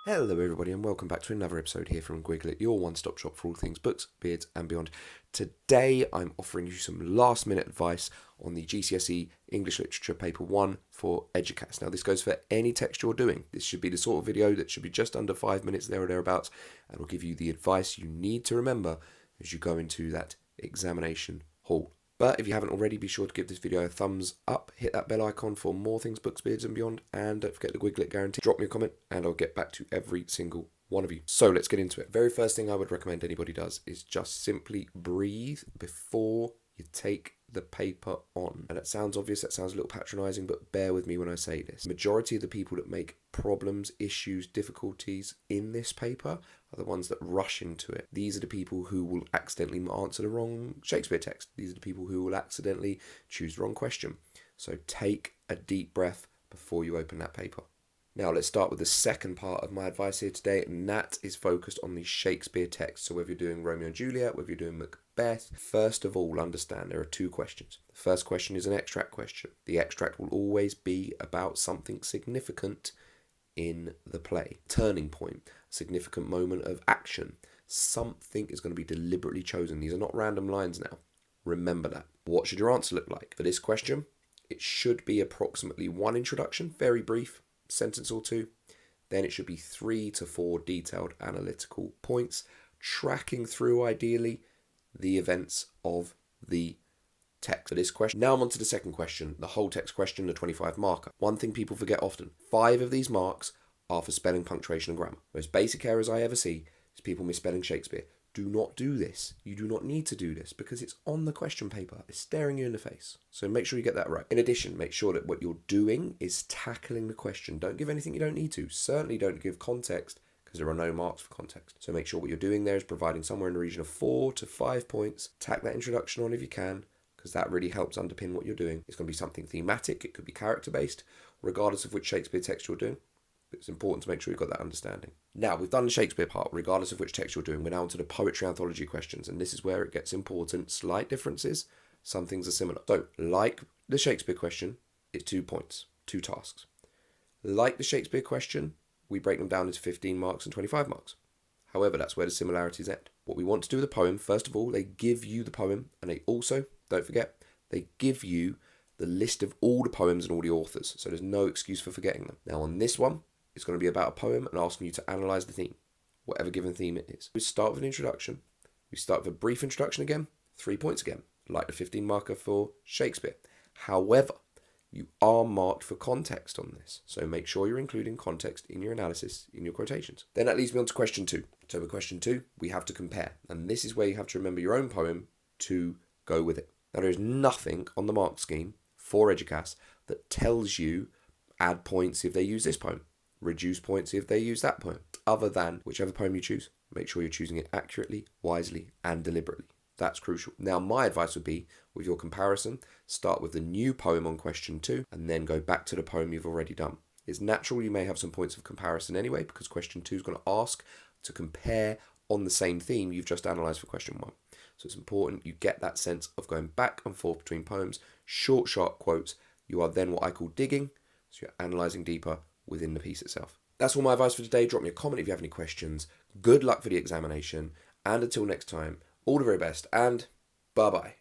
Hello everybody and welcome back to another episode here from Gwiglet, your one-stop shop for all things books, beards and beyond. Today I'm offering you some last minute advice on the Gcse English Literature Paper 1 for Eduqas. Now this goes for any text you're doing. This should be the sort of video that should be just under 5 minutes there or thereabouts and will give you the advice you need to remember as you go into that examination hall. But if you haven't already, be sure to give this video a thumbs up, hit that bell icon for more things books, beards and beyond, and don't forget the Gwiglet guarantee. Drop me a comment and I'll get back to every single one of you. So let's get into it. Very first thing I would recommend anybody does is just simply breathe before you take the paper on. And that sounds obvious, that sounds a little patronizing, but bear with me when I say this. Majority of the people that make problems, issues, difficulties in this paper are the ones that rush into it. These are the people who will accidentally answer the wrong Shakespeare text. These are the people who will accidentally choose the wrong question. So take a deep breath before you open that paper. Now let's start with the second part of my advice here today, and that is focused on the Shakespeare text. So whether you're doing Romeo and Juliet, whether you're doing Macbeth, first of all understand there are two questions. The first question is an extract question. The extract will always be about something significant in the play. Turning point, a significant moment of action. Something is going to be deliberately chosen. These are not random lines now. Remember that. What should your answer look like? For this question, it should be approximately one introduction, very brief, sentence or two. Then it should be 3 to 4 detailed analytical points, tracking through ideally the events of the text. For this question, now I'm on to the second question, the whole text question, the 25 marker. One thing people forget often, 5 of these marks are for spelling, punctuation and grammar. Most basic errors I ever see is people misspelling Shakespeare. Do not do this. You do not need to do this because it's on the question paper. It's staring you in the face. So make sure you get that right. In addition, make sure that what you're doing is tackling the question. Don't give anything you don't need to. Certainly don't give context because there are no marks for context. So make sure what you're doing there is providing somewhere in the region of 4 to 5 points. Tack that introduction on if you can, because that really helps underpin what you're doing. It's going to be something thematic. It could be character-based, regardless of which Shakespeare text you're doing. It's important to make sure you've got that understanding. Now, we've done the Shakespeare part, regardless of which text you're doing. We're now onto the poetry anthology questions, and this is where it gets important. Slight differences, some things are similar. So, like the Shakespeare question, it's 2 points, 2 tasks. Like the Shakespeare question, we break them down into 15 marks and 25 marks. However, that's where the similarities end. What we want to do with the poem, first of all, they give you the poem, and they also, don't forget, they give you the list of all the poems and all the authors, so there's no excuse for forgetting them. Now, on this one, it's going to be about a poem and asking you to analyse the theme, whatever given theme it is. We start with an introduction. We start with a brief introduction again, 3 points again, like the 15 marker for Shakespeare. However, you are marked for context on this, so make sure you're including context in your analysis, in your quotations. Then that leads me on to question 2. So with question 2, we have to compare, and this is where you have to remember your own poem to go with it. Now, there is nothing on the mark scheme for Eduqas that tells you add points if they use this poem, reduce points if they use that poem, other than whichever poem you choose. Make sure you're choosing it accurately, wisely, and deliberately. That's crucial. Now, my advice would be, with your comparison, start with the new poem on question 2, and then go back to the poem you've already done. It's natural you may have some points of comparison anyway, because question 2 is going to ask to compare on the same theme you've just analysed for question 1. So it's important you get that sense of going back and forth between poems, short, sharp quotes. You are then what I call digging, so you're analysing deeper within the piece itself. That's all my advice for today. Drop me a comment if you have any questions. Good luck for the examination, and until next time, all the very best, and bye-bye.